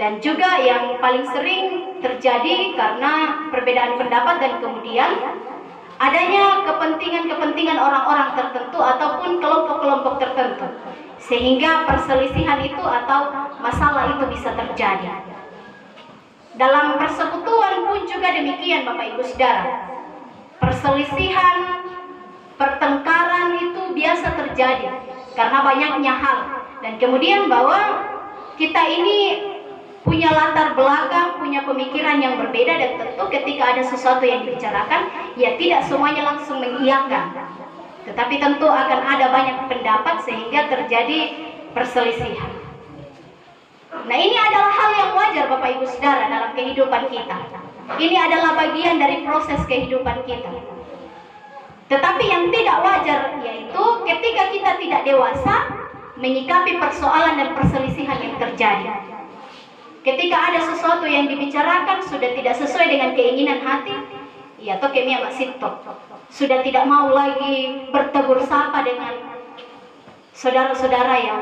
Dan juga yang paling sering terjadi karena perbedaan pendapat dan kemudian adanya kepentingan-kepentingan orang-orang tertentu ataupun kelompok-kelompok tertentu, sehingga perselisihan itu atau masalah itu bisa terjadi. Dalam persekutuan pun juga demikian, Bapak Ibu Saudara. Perselisihan, pertengkaran itu biasa terjadi karena banyaknya hal. Dan kemudian bahwa kita ini punya latar belakang, punya pemikiran yang berbeda, dan tentu ketika ada sesuatu yang dibicarakan, ya tidak semuanya langsung mengiyakan, tetapi tentu akan ada banyak pendapat sehingga terjadi perselisihan. Nah, ini adalah hal yang wajar Bapak Ibu Saudara dalam kehidupan kita. Ini adalah bagian dari proses kehidupan kita. Tetapi yang tidak wajar yaitu ketika kita tidak dewasa menyikapi persoalan dan perselisihan yang terjadi. Ketika ada sesuatu yang dibicarakan sudah tidak sesuai dengan keinginan hati, ya toh kemia masito, sudah tidak mau lagi bertegur sapa dengan saudara-saudara yang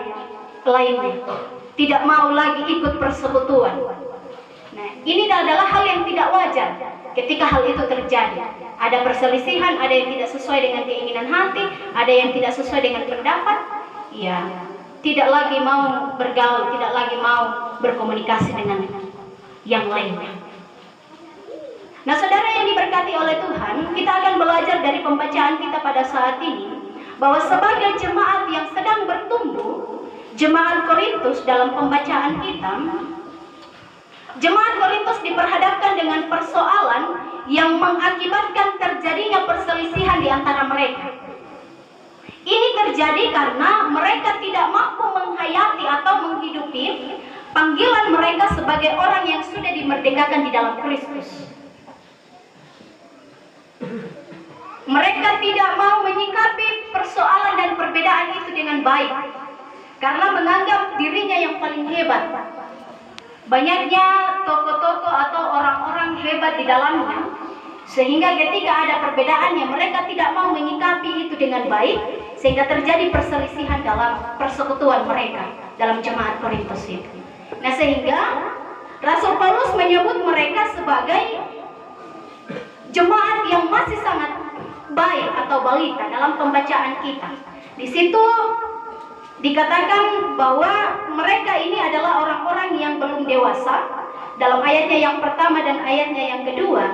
lainnya, tidak mau lagi ikut persekutuan. Nah, ini adalah hal yang tidak wajar ketika hal itu terjadi. Ada perselisihan, ada yang tidak sesuai dengan keinginan hati, ada yang tidak sesuai dengan pendapat, ya tidak lagi mau bergaul, tidak lagi mau berkomunikasi dengan yang lainnya. Nah, saudara yang diberkati oleh Tuhan, kita akan belajar dari pembacaan kita pada saat ini bahwa sebagai jemaat yang sedang bertumbuh, jemaat Korintus dalam pembacaan kita, jemaat Korintus diperhadapkan dengan persoalan yang mengakibatkan terjadinya perselisihan di antara mereka. Ini terjadi karena mereka tidak mampu menghayati atau menghidupi panggilan mereka sebagai orang yang sudah dimerdekakan di dalam Kristus. Mereka tidak mau menyikapi persoalan dan perbedaan itu dengan baik karena menganggap dirinya yang paling hebat. Banyaknya tokoh-tokoh atau orang-orang hebat di dalamnya, sehingga ketika ada perbedaannya mereka tidak mau menyikapi itu dengan baik, sehingga terjadi perselisihan dalam persekutuan mereka dalam jemaat Korintus itu. Nah, sehingga Rasul Paulus menyebut mereka sebagai jemaat yang masih sangat baik atau balita dalam pembacaan kita. Di situ dikatakan bahwa mereka ini adalah orang-orang yang belum dewasa dalam ayatnya yang pertama dan ayatnya yang kedua.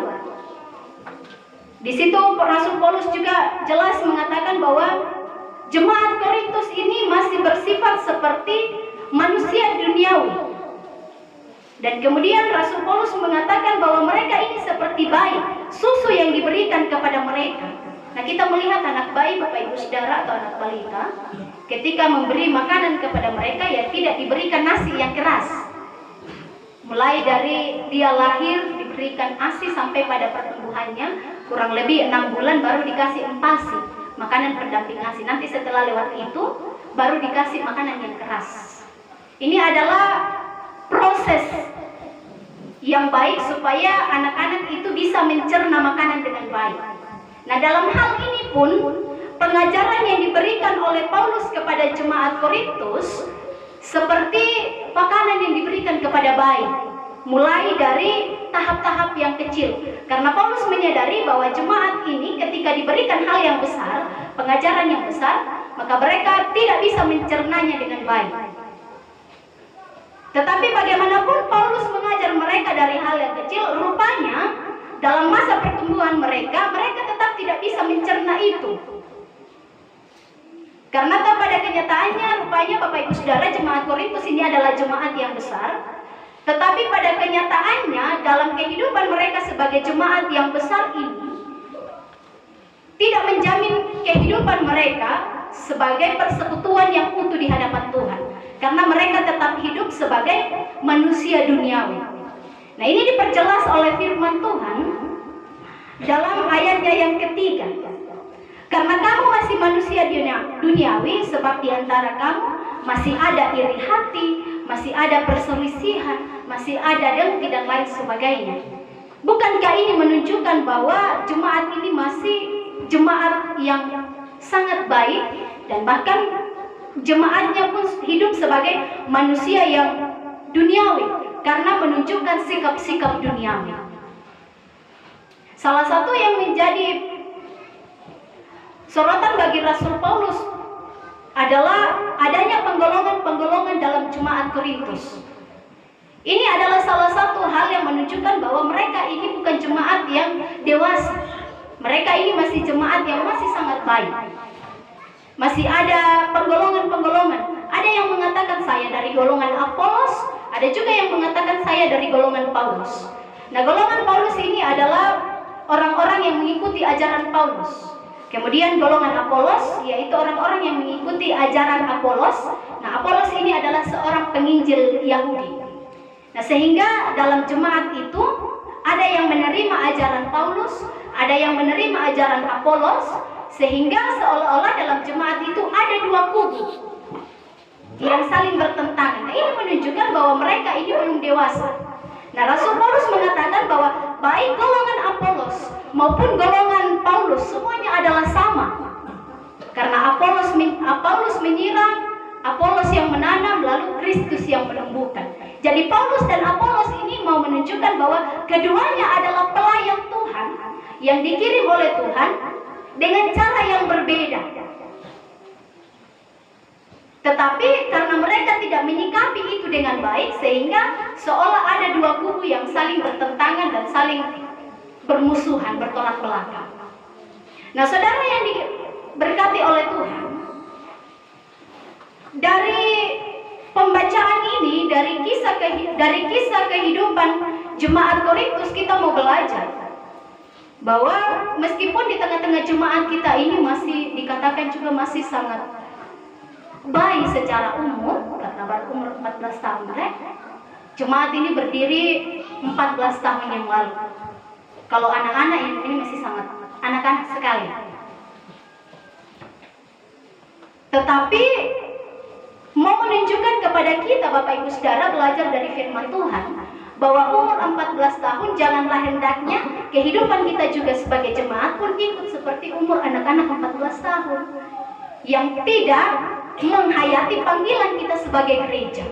Di situ Rasul Paulus juga jelas mengatakan bahwa jemaat Korintus ini masih bersifat seperti manusia duniawi. Dan kemudian Rasul Paulus mengatakan bahwa mereka ini seperti bayi, susu yang diberikan kepada mereka. Nah, kita melihat anak bayi, Bapak Ibu Saudara, atau anak balita, ketika memberi makanan kepada mereka, ya tidak diberikan nasi yang keras. Mulai dari dia lahir diberikan ASI sampai pada pertumbuhannya kurang lebih 6 bulan baru dikasih empasi, makanan pendamping ASI. Nanti setelah lewat itu baru dikasih makanan yang keras. Ini adalah proses yang baik supaya anak-anak itu bisa mencerna makanan dengan baik. Nah, dalam hal ini pun pengajaran yang diberikan oleh Paulus kepada jemaat Korintus seperti makanan yang diberikan kepada bayi, mulai dari tahap-tahap yang kecil. Karena Paulus menyadari bahwa jemaat ini ketika diberikan hal yang besar, pengajaran yang besar, maka mereka tidak bisa mencernanya dengan baik. Tetapi bagaimanapun Paulus mengajar mereka dari hal yang kecil, rupanya dalam masa pertumbuhan mereka tetap tidak bisa mencerna itu. Karena pada kenyataannya rupanya Bapak Ibu Saudara, jemaat Korintus ini adalah jemaat yang besar. Tetapi pada kenyataannya dalam kehidupan mereka sebagai jemaat yang besar ini tidak menjamin kehidupan mereka sebagai persekutuan yang utuh di hadapan Tuhan. Karena mereka tetap hidup sebagai manusia duniawi. Nah, ini diperjelas oleh firman Tuhan dalam ayatnya yang ketiga. Karena kamu masih manusia duniawi, sebab di antara kamu masih ada iri hati, masih ada perselisihan, masih ada dengki dan lain sebagainya. Bukankah ini menunjukkan bahwa jemaat ini masih jemaat yang sangat baik, dan bahkan jemaatnya pun hidup sebagai manusia yang duniawi karena menunjukkan sikap-sikap duniawi. Salah satu yang menjadi sorotan bagi Rasul Paulus adalah adanya penggolongan-penggolongan dalam jemaat Korintus. Ini adalah salah satu hal yang menunjukkan bahwa mereka ini bukan jemaat yang dewasa. Mereka ini masih jemaat yang masih sangat baik. Masih ada penggolongan-penggolongan. Ada yang mengatakan saya dari golongan Apolos, ada juga yang mengatakan saya dari golongan Paulus. Nah, golongan Paulus ini adalah orang-orang yang mengikuti ajaran Paulus. Kemudian golongan Apolos, yaitu orang-orang yang mengikuti ajaran Apolos. Nah, Apolos ini adalah seorang penginjil Yahudi. Nah, sehingga dalam jemaat itu ada yang menerima ajaran Paulus, ada yang menerima ajaran Apolos, sehingga seolah-olah dalam jemaat itu ada dua kubu yang saling bertentangan. Nah, ini menunjukkan bahwa mereka ini belum dewasa. Nah, Rasul Paulus mengatakan bahwa baik golongan Apolos maupun golongan Paulus semuanya adalah sama. Karena Apolos menyiram, Apolos yang menanam, lalu Kristus yang menumbuhkan. Jadi Paulus dan Apolos ini mau menunjukkan bahwa keduanya adalah pelayan Tuhan yang dikirim oleh Tuhan dengan cara yang berbeda. Tetapi karena mereka tidak menyikapi itu dengan baik, sehingga seolah ada dua kubu yang saling bertentangan dan saling bermusuhan, bertolak belakang. Nah, saudara yang diberkati oleh Tuhan, dari pembacaan ini, dari kisah kehidupan jemaat Korintus, kita mau belajar bahwa meskipun di tengah-tengah jemaat kita ini masih dikatakan juga masih sangat baik secara umur, karena baru umur 14 tahun, jemaat ini berdiri 14 tahun yang lalu. Kalau anak-anak ini masih sangat anak-anak sekali. Tetapi mau menunjukkan kepada kita, Bapak Ibu Saudara, belajar dari firman Tuhan, bahwa umur 14 tahun janganlah hendaknya kehidupan kita juga sebagai jemaat pun ikut seperti umur anak-anak 14 tahun yang tidak menghayati panggilan kita sebagai gereja.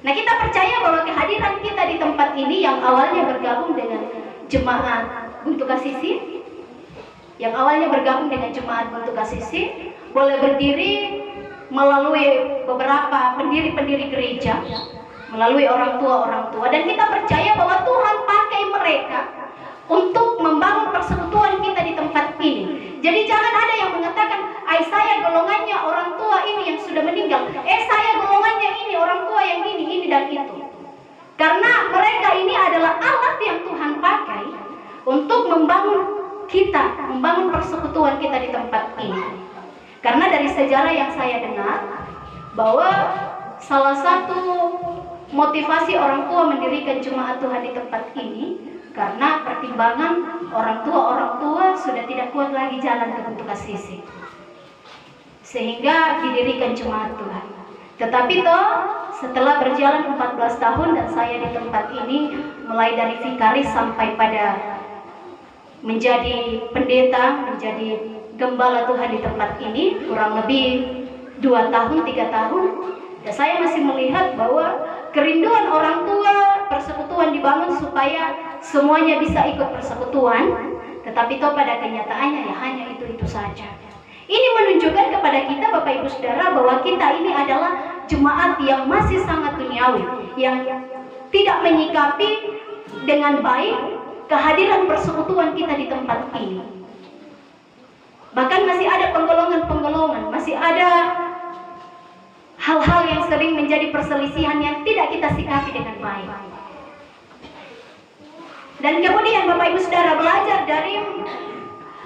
Nah, kita percaya bahwa kehadiran kita di tempat ini yang awalnya bergabung dengan jemaat Buntu Kasisi, yang awalnya bergabung dengan jemaat Buntu Kasisi, boleh berdiri melalui beberapa pendiri-pendiri gereja, melalui orang tua, dan kita percaya bahwa Tuhan pakai mereka untuk membangun persekutuan kita di tempat ini. Jadi jangan ada yang mengatakan, saya golongannya orang tua ini yang sudah meninggal, saya golongannya ini orang tua yang ini dan itu. Karena mereka ini adalah alat yang Tuhan pakai untuk membangun kita, membangun persekutuan kita di tempat ini. Karena dari sejarah yang saya dengar, bahwa salah satu motivasi orang tua mendirikan jemaat Tuhan di tempat ini karena pertimbangan orang tua sudah tidak kuat lagi jalan ke Buntu Kasisi, sehingga didirikan jemaat Tuhan. Tetapi setelah berjalan 14 tahun dan saya di tempat ini, mulai dari vikaris sampai pada menjadi pendeta, menjadi gembala Tuhan di tempat ini, kurang lebih 2 tahun, 3 tahun, dan saya masih melihat bahwa kerinduan orang tua, persekutuan dibangun supaya semuanya bisa ikut persekutuan, tetapi pada kenyataannya ya hanya itu saja. Ini menunjukkan kepada kita, Bapak Ibu Saudara, bahwa kita ini adalah jemaat yang masih sangat duniawi, yang tidak menyikapi dengan baik kehadiran persekutuan kita di tempat ini. Bahkan masih ada penggolongan-penggolongan, masih ada hal-hal yang sering menjadi perselisihan yang tidak kita sikapi dengan baik. Dan kemudian Bapak Ibu Saudara, belajar dari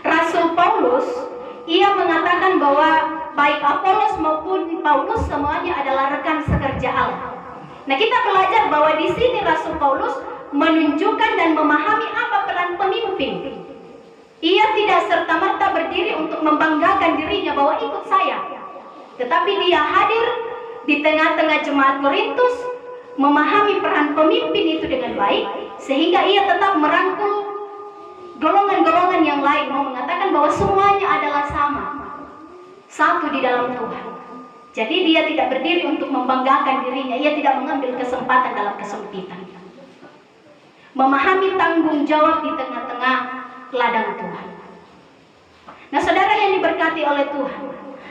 Rasul Paulus, ia mengatakan bahwa baik Apolos maupun Paulus semuanya adalah rekan sekerja Allah. Nah, kita belajar bahwa di sini Rasul Paulus menunjukkan dan memahami apa peran pemimpin. Ia tidak serta-merta berdiri untuk membanggakan dirinya bahwa ikut saya, tetapi dia hadir di tengah-tengah jemaat Korintus, memahami peran pemimpin itu dengan baik, sehingga ia tetap merangkul golongan-golongan yang lain, mau mengatakan bahwa semuanya adalah sama, satu di dalam Tuhan. Jadi dia tidak berdiri untuk membanggakan dirinya, ia tidak mengambil kesempatan dalam kesempitan. Memahami tanggung jawab di tengah-tengah ladang Tuhan. Nah, saudara yang diberkati oleh Tuhan,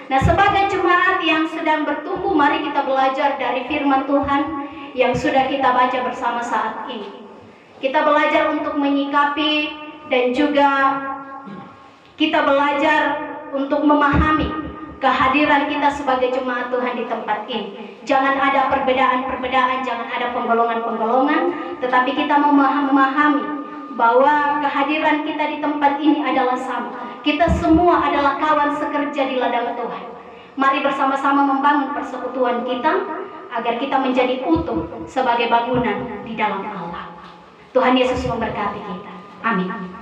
nah sebagai jemaat yang sedang bertumbuh, mari kita belajar dari firman Tuhan yang sudah kita baca bersama saat ini. Kita belajar untuk menyikapi dan juga kita belajar untuk memahami kehadiran kita sebagai jemaat Tuhan di tempat ini. Jangan ada perbedaan-perbedaan, jangan ada penggolongan-penggolongan, tetapi kita memahami bahwa kehadiran kita di tempat ini adalah sama. Kita semua adalah kawan sekerja di ladang Tuhan. Mari bersama-sama membangun persekutuan kita agar kita menjadi utuh sebagai bangunan di dalam Allah. Tuhan Yesus memberkati kita. Amin.